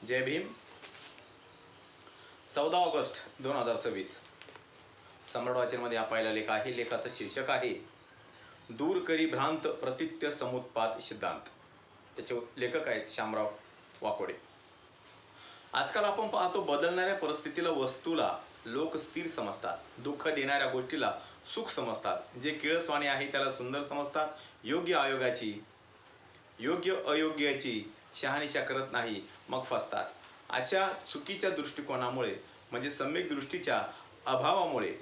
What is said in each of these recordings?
जय Bhim. 14 August 2026 सम्राट वाचनमध्ये हा पहिला लेख आहे. लेखाचं शीर्षक आहे दूर करी भ्रांत प्रतीत्य समुत्पाद सिद्धांत. त्याचे लेखक आहेत शामराव वाकोडे. आजकाल आपण पाहतो बदलणाऱ्या परिस्थितीला वस्तूला लोक स्थिर समजतात, दुःख देणाऱ्या गोष्टीला सुख समजतात, जे किळसवाणी आहे त्याला सुंदर समजतात, योग्य अयोग्याची शहानिशा करत नाही मग फसतात. अशा चुकीच्या दृष्टिकोनामुळे म्हणजे सम्यक दृष्टीच्या अभावामुळे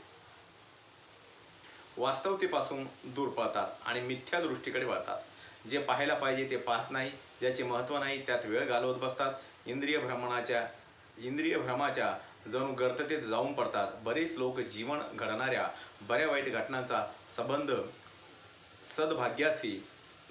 वास्तवतेपासून दूर पळतात आणि मिथ्या दृष्टीकडे वळतात. जे पाहायला पाहिजे ते पाहत नाही, ज्याचे महत्त्व नाही त्यात वेळ घालवत बसतात. इंद्रिय भ्रमाच्या जणू गर्ततेत जाऊन पडतात. बरेच लोक जीवन घडणाऱ्या बऱ्या वाईट घटनांचा संबंध सद्भाग्याशी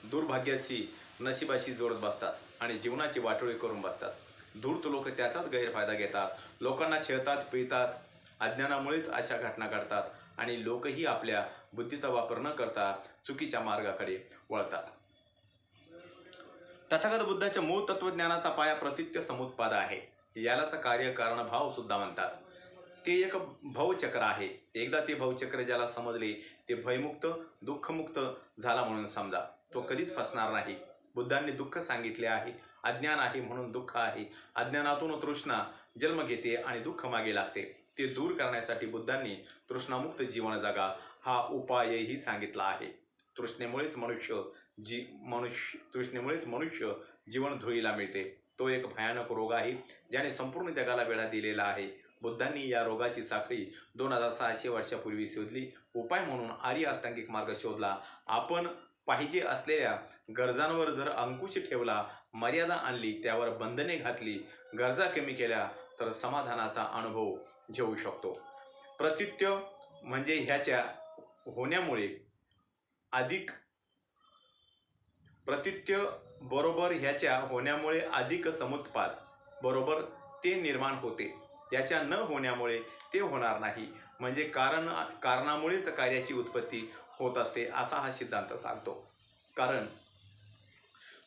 दुर्भाग्याशी नशिबाशी जोडत बसतात आणि जीवनाची वाटोळी करून बसतात. धूर्त लोक त्याचाच गैरफायदा घेतात, लोकांना छळतात, पिळतात. अज्ञानामुळेच अशा घटना घडतात आणि लोकही आपल्या बुद्धीचा वापर न करता चुकीच्या मार्गाकडे वळतात. तथागत बुद्धाच्या मूळ तत्वज्ञानाचा पाया प्रतीत्य समुत्पाद आहे. यालाच कार्यकारण भाव सुद्धा म्हणतात. ते एक भवचक्र आहे. एकदा ते भवचक्र ज्याला समजले ते भयमुक्त दुःखमुक्त झाला म्हणून समजा. तो कधीच फसणार नाही. बुद्धांनी दुःख सांगितले आहे. अज्ञान आहे म्हणून दुःख आहे. अज्ञानातून तृष्णा जन्म घेते आणि दुःख मागे लागते. ते दूर करण्यासाठी बुद्धांनी तृष्णामुक्त जीवन जगा हा उपायही सांगितला आहे. तृष्णेमुळेच मनुष्य जीवन धुळीला मिळते. तो एक भयानक रोग आहे ज्याने संपूर्ण जगाला वेढा दिलेला आहे. बुद्धांनी या रोगाची साखळी 2600 वर्षापूर्वी शोधली. उपाय म्हणून आर्य अष्टांगिक मार्ग शोधला. आपण पाहिजे असलेल्या गरजांवर जर अंकुश ठेवला, मर्यादा आणली, त्यावर बंधने घातली, गरजा कमी केल्या तर समाधानाचा अनुभव घेऊ शकतो. प्रतीत्य म्हणजे ह्याच्या होण्यामुळे अधिक समुत्पाद बरोबर ते निर्माण होते. याच्या न होण्यामुळे ते होणार नाही. म्हणजे कारणामुळेच कार्याची उत्पत्ती होत असते असा हा सिद्धांत सांगतो. कारण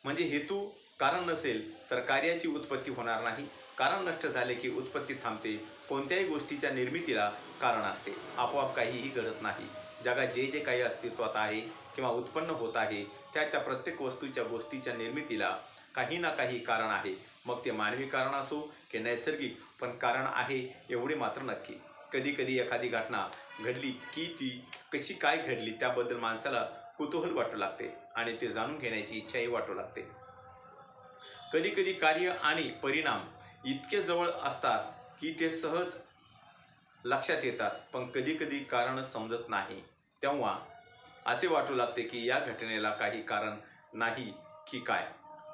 म्हणजे हेतू कारण नसेल तर कार्याची उत्पत्ती होणार नाही. कारण नष्ट झाले की उत्पत्ती थांबते. कोणत्याही गोष्टीच्या निर्मितीला कारण असते. आपोआप काहीही घडत नाही. जगात जे जे काही अस्तित्वात आहे किंवा उत्पन्न होत आहे त्या प्रत्येक गोष्टीच्या निर्मितीला काही ना काही कारण आहे. मग ते मानवी कारण असो की नैसर्गिक, पण कारण आहे एवढे मात्र नक्की. कधी एखादी घटना घडली की ती कशी काय घडली त्याबद्दल माणसाला कुतूहल वाटू लागते आणि ते जाणून घेण्याची इच्छाही वाटू लागते. कधी कार्य आणि परिणाम इतके जवळ असतात की ते सहज लक्षात येतात, पण कधी कारण समजत नाही. तेव्हा असे वाटू लागते की या घटनेला काही कारण नाही की काय.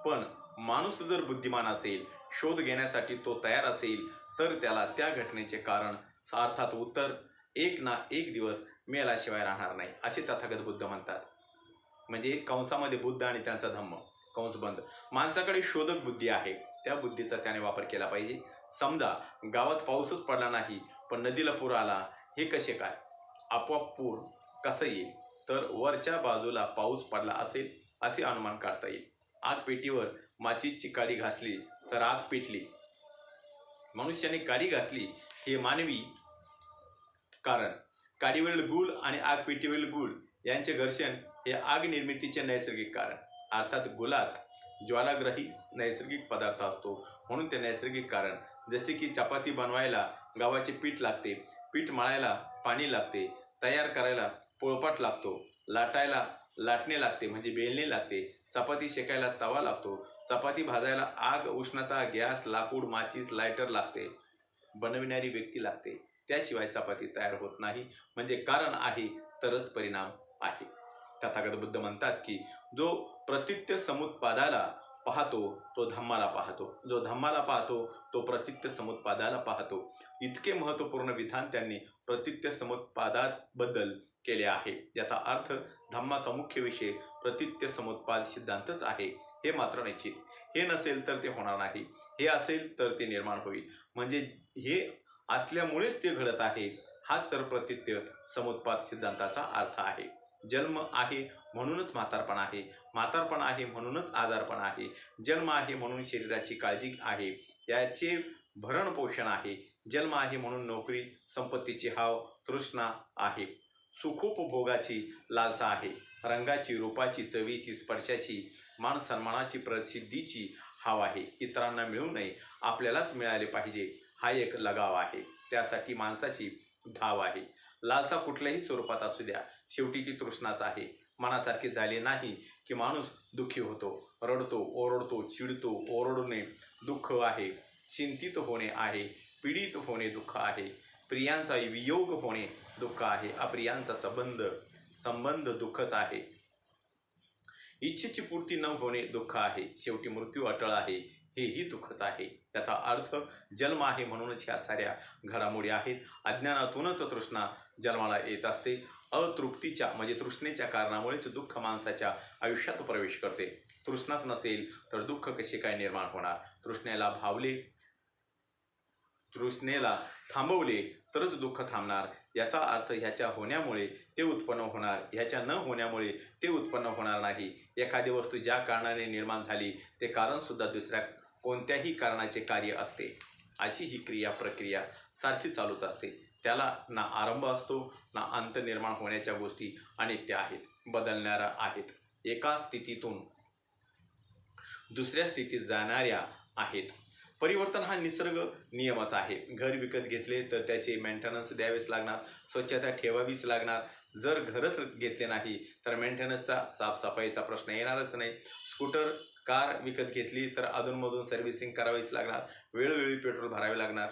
पण माणूस जर बुद्धिमान असेल, शोध घेण्यासाठी तो तयार असेल तर त्याला त्या घटनेचे कारण अर्थात उत्तर एक ना एक दिवस मिळाल्याशिवाय राहणार नाही असे तथागत बुद्ध म्हणतात. म्हणजे कंसामध्ये बुद्ध आणि त्यांचा धम्म कंस बंद. माणसाकडे शोधक बुद्धी आहे. त्या बुद्धीचा त्याने वापर केला पाहिजे. समजा गावात पाऊसच पडला नाही पण नदीला पूर आला. हे कसे काय? आपोआप पूर कसं येईल? तर वरच्या बाजूला पाऊस पडला असेल असे अनुमान काढता येईल. आग पेटीवर माचीची काडी घासली तर आग पेटली. मनुष्याने काडी घासली हे मानवी कारण. काडीवरील गूळ आणि आग पेटीवरील गूळ यांचे घर्षण हे आग निर्मितीचे नैसर्गिक कारण. अर्थात गुलात ज्वालाग्रही नैसर्गिक पदार्थ असतो म्हणून ते नैसर्गिक कारण. जसे की चपाती बनवायला गव्हाचे पीठ लागते, पीठ मळायला पाणी लागते, तयार करायला पोळपाट लागतो, लाटायला लाटणे लागते म्हणजे बेलणे लागते, चपाती शेकायला तवा लागतो, चपाती भाजायला आग, उष्णता, गॅस, लाकूड, माचीस, लायटर लागते, बनविणारी व्यक्ती लागते. त्याशिवाय चपाती तयार होत नाही. म्हणजे कारण आहे तरच परिणाम आहे. तथागत बुद्ध म्हणतात की जो प्रतीत्य समुत्पादाला पाहतो तो धम्माला पाहतो, जो धम्माला पाहतो तो प्रतीत्य समुत्पादाला पाहतो. इतके महत्त्वपूर्ण विधान त्यांनी प्रतीत्य समुत्पादाबद्दल केले आहे. याचा अर्थ धम्माचा मुख्य विषय प्रतीत्य समुत्पाद सिद्धांतच आहे हे मात्र निश्चित. हे नसेल तर ते होणार नाही. हे असेल तर ते निर्माण होईल. म्हणजे हे असल्यामुळेच ते घडत आहे. हाच तर प्रतीत्य समुत्पाद सिद्धांताचा अर्थ आहे. जन्म आहे म्हणूनच म्हातारपण आहे, म्हातारपण आहे म्हणूनच आजारपण आहे, जन्म आहे म्हणून शरीराची काळजी आहे. याचे भरण पोषण आहे. जन्म आहे म्हणून नोकरी, संपत्तीची हाव, तृष्णा आहे. सुखोपभोगाची लालसा आहे. रंगाची, रूपाची, चवीची, स्पर्शाची, मान सन्मानाची, प्रसिद्धीची हाव आहे. इतरांना मिळू नये, आपल्यालाच मिळाले पाहिजे हा एक लगाव आहे. त्यासाठी माणसाची धाव आहे. लालसा कुठल्याही स्वरूपात असू द्या, शेवटी ती तृष्णाच आहे. मनासारखे झाले नाही की माणूस दुःखी होतो, रडतो, ओरडतो, चिडतो. ओरडणे दुःख आहे, चिंतित होणे आहे, पीडित होणे दुःख आहे, प्रियांचा वियोग होणे दुःख आहे, अप्रियांचा संबंध दुःखच आहे, इच्छेची पूर्ती न होणे दुःख आहे, शेवटी मृत्यू अटळ आहे, हेही दुःखच आहे. याचा अर्थ जन्म आहे म्हणूनच ह्या साऱ्या घडामोडी आहेत. अज्ञानातूनच तृष्णा जन्माला येत असते. अतृप्तीच्या म्हणजे तृष्णेच्या कारणामुळेच दुःख माणसाच्या आयुष्यात प्रवेश करते. तृष्णाच नसेल तर दुःख कसे काय निर्माण होणार? तृष्णेला थांबवले तरच दुःख थांबणार. याचा अर्थ ह्याच्या होण्यामुळे ते उत्पन्न होणार, ह्याच्या न होण्यामुळे ते उत्पन्न होणार नाही. एखादी वस्तू ज्या कारणाने निर्माण झाली ते कारण सुद्धा दुसऱ्या कोणत्याही कारणाचे कार्य असते. अशी ही प्रक्रिया सारखी चालूच असते. त्याला ना आरंभ असतो ना अंत. निर्माण होण्याच्या गोष्टी अनित्य आहेत, बदलणाऱ्या आहेत, एका स्थितीतून दुसऱ्या स्थितीत जाणाऱ्या आहेत. परिवर्तन हा निसर्ग नियमच आहे. घर विकत घेतले तर त्याचे मेंटेनन्स द्यावेच लागणार, स्वच्छता ठेवावीच लागणार. जर घरच घेतले नाही तर मेंटेनन्सचा, साफसफाईचा प्रश्न येणारच नाही. स्कूटर, कार विकत घेतली तर अधूनमधून सर्व्हिसिंग करावीच लागणार, वेळोवेळी पेट्रोल भरावे लागणार.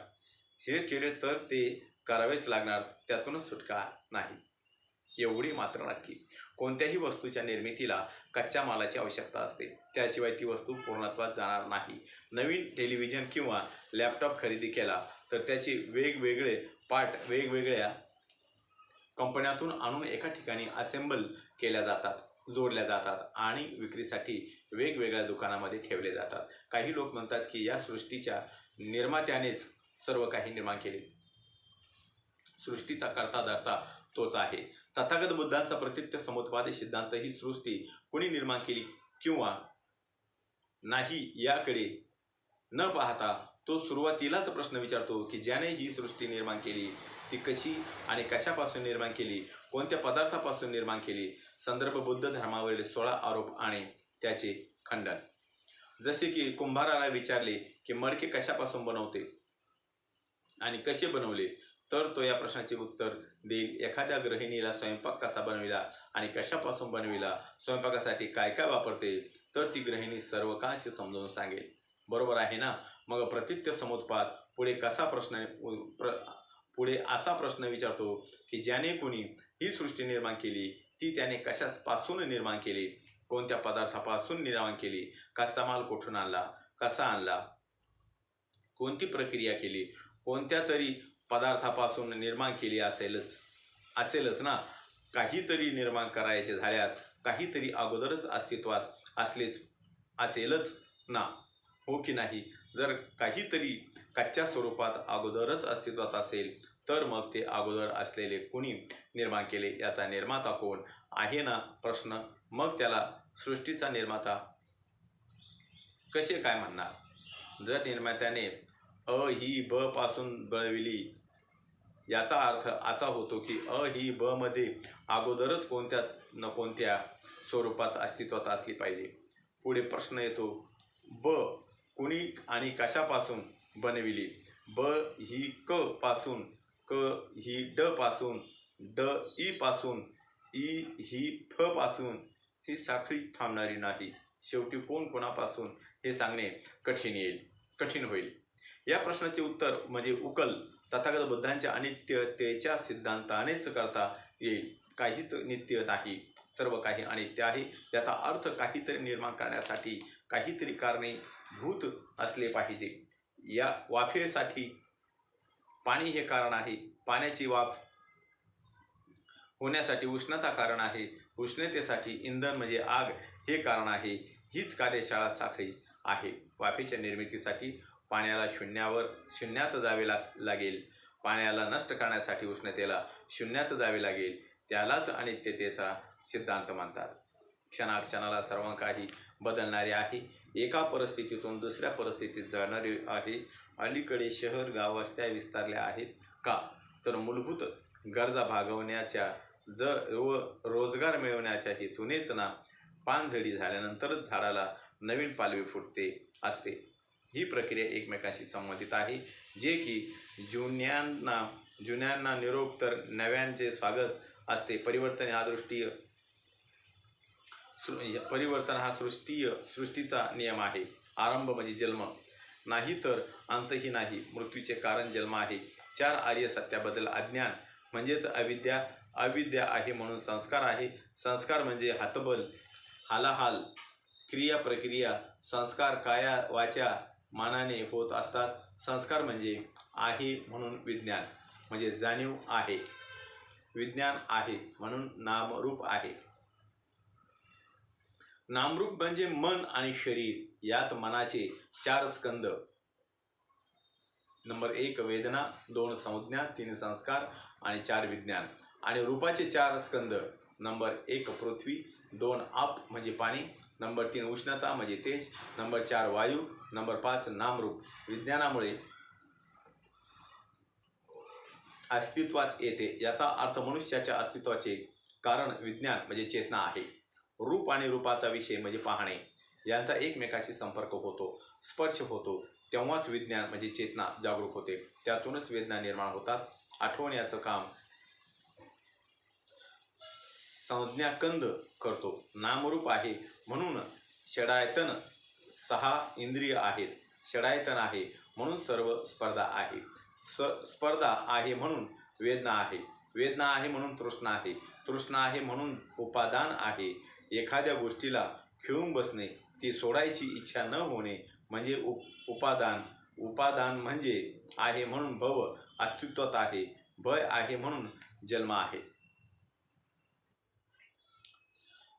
हे केले तर ते करावेच लागणार, त्यातूनच सुटका नाही. एवढी मात्र नक्की, कोणत्याही वस्तूच्या निर्मितीला कच्च्या मालाची आवश्यकता असते, त्याशिवाय ती वस्तू पूर्णत्वात जाणार नाही. नवीन टेलिव्हिजन किंवा लॅपटॉप खरेदी केला तर त्याचे वेगवेगळे पार्ट वेगवेगळ्या कंपन्यातून आणून एका ठिकाणी असेंबल केल्या जातात, जोडल्या जातात आणि विक्रीसाठी वेगवेगळ्या दुकानामध्ये ठेवले जातात. काही लोक म्हणतात की या सृष्टीच्या निर्मात्यानेच सर्व काही निर्माण केले, सृष्टीचा करता धर्ता तोच आहे. तथागत बुद्धांचा प्रत्यक्ष समुत्पाद सिद्धांत ही सृष्टी कोणी निर्माण केली किंवा नाही याकडे न पाहता तो सुरुवातीलाच प्रश्न विचारतो की ज्याने ही सृष्टी निर्माण केली ती कशी आणि कशापासून निर्माण केली, कोणत्या पदार्थापासून निर्माण केली. संदर्भ बुद्ध धर्मावरील 16 आरोप आणि त्याचे खंडन. जसे की कुंभाराला विचारले की मडके कशापासून बनवते आणि कसे बनवले, तर तो या प्रश्नाचे उत्तर देईल. एखाद्या गृहिणीला स्वयंपाक कसा बनविला आणि कशापासून बनविला, स्वयंपाकासाठी काय काय वापरते, तर ती गृहिणी सर्व काहीशी समजावून सांगेल. बरोबर आहे ना? मग प्रतीत्य समुत्पाद पुढे असा प्रश्न विचारतो की ज्याने कोणी ही सृष्टी निर्माण केली ती त्याने कशापासून निर्माण केली, कोणत्या पदार्थापासून निर्माण केली, कच्चा माल कुठून आणला, कसा आणला, कोणती प्रक्रिया केली, कोणत्या तरी पदार्थापासून निर्माण केली असेलच ना. काहीतरी निर्माण करायचे झाल्यास काहीतरी अगोदरच अस्तित्वात असेलच ना, हो की नाही? जर काहीतरी कच्च्या स्वरूपात अगोदरच अस्तित्वात असेल तर मग ते अगोदर असलेले कुणी निर्माण केले, याचा निर्माता कोण आहे ना प्रश्न. मग त्याला सृष्टीचा निर्माता कसे काय म्हणणार? जर निर्मात्याने अ ही ब पासून बनविली, याचा अर्थ असा होतो की अ ही ब मध्ये अगोदरच कोणत्या न कोणत्या स्वरूपात अस्तित्वात असली पाहिजे. पुढे प्रश्न येतो, ब कुणी आणि कशापासून बनविली. ब ही क पासून, क ही ड पासून, ड ई पासून, ई ही फ पासून. ही साखळी थांबणारी नाही. शेवटी कोण कोणापासून हे सांगणे कठीण होईल. या प्रश्नाचे उत्तर म्हणजे उकल तथागत बुद्धांच्या अनित्यतेच्या सिद्धांतानेच करता येईल. काहीच नित्य नाही, सर्व काही अनित्य आहे. याचा अर्थ काहीतरी निर्माण करण्यासाठी काहीतरी कारणीभूत असले पाहिजे. या वाफेसाठी पाणी हे कारण आहे, पाण्याची वाफ होण्यासाठी उष्णता कारण आहे, उष्णतेसाठी इंधन म्हणजे आग हे कारण आहे. हीच कार्यशाळा साखळी आहे. वाफेच्या निर्मितीसाठी पाण्याला शून्यात जावे लागेल, पाण्याला नष्ट करण्यासाठी उष्णतेला शून्यात जावे लागेल. त्यालाच अनित्यतेचा सिद्धांत म्हणतात. क्षणाक्षणाला सर्व काही बदलणारे आहे, एका परिस्थितीतून दुसऱ्या परिस्थितीत जाणारे आहे. अलीकडे शहर गाव वस्त्या विस्तारल्या आहेत का? तर मूलभूत गरजा भागवण्याच्या व रोजगार मिळवण्याच्या हेतूनेच ना. पानझडी झाल्यानंतरच झाडाला नवीन पालवी फुटते असते. ही प्रक्रिया एकमेकांशी संबंधित आहे, जे की जुन्यांना निरोप तर नव्यांचे स्वागत असते. परिवर्तन हा सृष्टीचा नियम आहे. आरंभ म्हणजे जन्म नाही तर अंतही नाही. मृत्यूचे कारण जन्म आहे. 4 आर्य सत्याबद्दल अज्ञान म्हणजेच अविद्या आहे म्हणून संस्कार आहे. संस्कार म्हणजे हातबल, हालाहाल, क्रिया प्रक्रिया. संस्कार काया वाचा मानाने होत असतात. संस्कार म्हणजे आहे म्हणून विज्ञान म्हणजे जाणीव आहे. विज्ञान आहे म्हणून नामरूप आहे. नामरूप म्हणजे मन आणि शरीर. यात मनाचे 4 स्कंद. नंबर 1 वेदना, 2 संज्ञा, 3 संस्कार आणि 4 विज्ञान. आणि रूपाचे 4 स्कंद. नंबर 1 पृथ्वी, 2 आप म्हणजे पाणी, नंबर 3 उष्णता म्हणजे तेज, नंबर 4 वायू, नंबर 5 नामरूप. विज्ञानामुळे अस्तित्वात येते. याचा अर्थ मनुष्याच्या अस्तित्वाचे कारण विज्ञान म्हणजे चेतना आहे. रूप आणि रूपाचा विषय म्हणजे पाहणे यांचा एकमेकाशी संपर्क होतो, स्पर्श होतो, तेव्हाच विज्ञान म्हणजे चेतना जागरूक होते. त्यातूनच वेदना निर्माण होतात. आठवण्याचं काम संज्ञाकंद करतो. नामरूप आहे म्हणून षडायतन 6 इंद्रिय आहेत. षडायतन आहे म्हणून सर्व स्पर्धा आहे. स्पर्धा आहे म्हणून वेदना आहे. वेदना आहे म्हणून तृष्णा आहे. तृष्णा आहे म्हणून उपादान आहे. एखाद्या गोष्टीला खिळून बसणे, ती सोडायची इच्छा न होणे म्हणजे उपादान. उपादान म्हणजे आहे म्हणून भव अस्तित्वात आहे. भय आहे म्हणून जन्म आहे.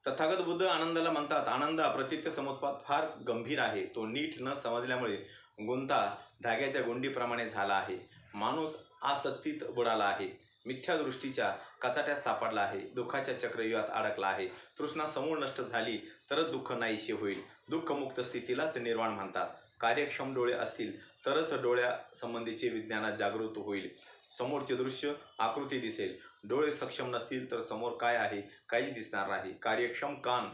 तथागत बुद्ध आनंदाला म्हणतात, आनंद हा प्रतीत्य समुत्पाद फार गंभीर आहे. तो नीट न समजल्यामुळे गुंता धाग्याच्या गुंडीप्रमाणे झाला आहे. माणूस आसक्तीत बुडाला आहे. मिथ्यादृष्टीच्या कचाट्यात सापडला आहे. दुःखाच्या चक्रव्यूहात अडकला आहे. तृष्णा समूळ नष्ट झाली तरच दुःख नाहीसे होईल. दुःखमुक्त स्थितीलाच निर्वाण म्हणतात. कार्यक्षम डोळे असतील तरच डोळ्यासंबंधीचे विज्ञानात जागृत होईल. समोरचे दृश्य आकृती दिसेल. डोळे सक्षम नसतील तर समोर काय आहे काही दिसणार नाही. कार्यक्षम कान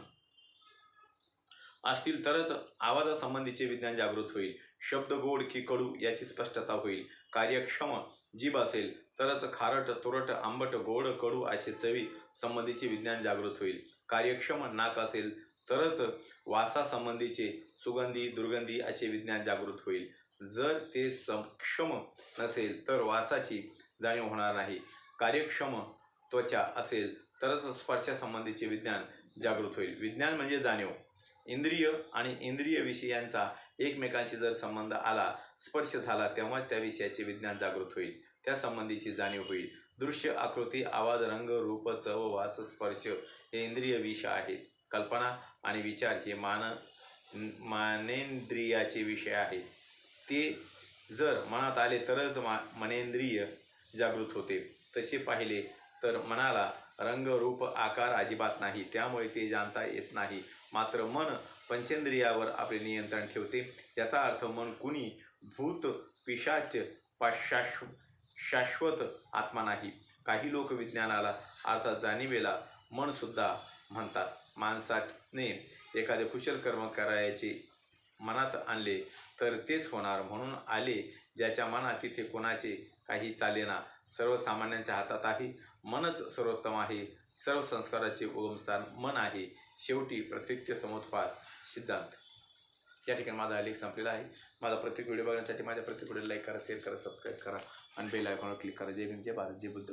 असतील तरच आवाजासंबंधीचे विज्ञान जागृत होईल. शब्द गोड की कडू याची स्पष्टता होईल. कार्यक्षम जीभ असेल तरच खारट, तुरट, आंबट, गोड, कडू असे चवी संबंधीचे विज्ञान जागृत होईल. कार्यक्षम नाक असेल तरच वासासंबंधीचे सुगंधी, दुर्गंधी असे विज्ञान जागृत होईल. जर ते सक्षम नसेल तर वासाची जाणीव होणार नाही. कार्यक्षम त्वचा असेल तरच स्पर्शासंबंधीचे विज्ञान जागृत होईल. विज्ञान म्हणजे जाणीव. इंद्रिय आणि इंद्रिय विषयांचा एकमेकांशी जर संबंध आला, स्पर्श झाला, तेव्हाच त्या विषयाचे विज्ञान जागृत होईल. त्या संबंधीची जाणीव होईल. दृश्य, आकृती, आवाज, रंग, रूप, चव, वास, स्पर्श हे इंद्रिय विषय आहेत. कल्पना आणि विचार हे मानेंद्रियाचे विषय आहेत. ते जर मनात आले तरच मनेंद्रिय जागृत होते. तसे पाहिले तर मनाला रंग, रूप, आकार अजिबात नाही. त्यामुळे ते जाणता येत नाही. मात्र मन पंचेंद्रियावर आपले नियंत्रण ठेवते. याचा अर्थ मन कुणी भूत, पिशाच, शाश्वत आत्मा नाही. काही लोक विज्ञानाला अर्थात जाणीवेला मनसुद्धा म्हणतात. माणसाने एखादे कुशल कर्म करायचे मनात आणले तर तेच होणार म्हणून आले. ज्याच्या मनात तिथे कोणाचे काही चालेना. सर्वसामान्यांच्या हातात आहे. मनच सर्वोत्तम आहे. सर्व संस्काराचे उगमस्थान मन आहे. शेवटी प्रतीत्य समुत्पाद सिद्धांत. या ठिकाणी माझा लेख संपलेला आहे. माझा प्रत्येक व्हिडिओ बघण्यासाठी माझ्या प्रत्येक व्हिडिओ लाईक करा, शेअर करा, सबस्क्राईब करा आणि बेल आयकॉनवर क्लिक करा. जय हिंद, जय भारत, जय बुद्ध.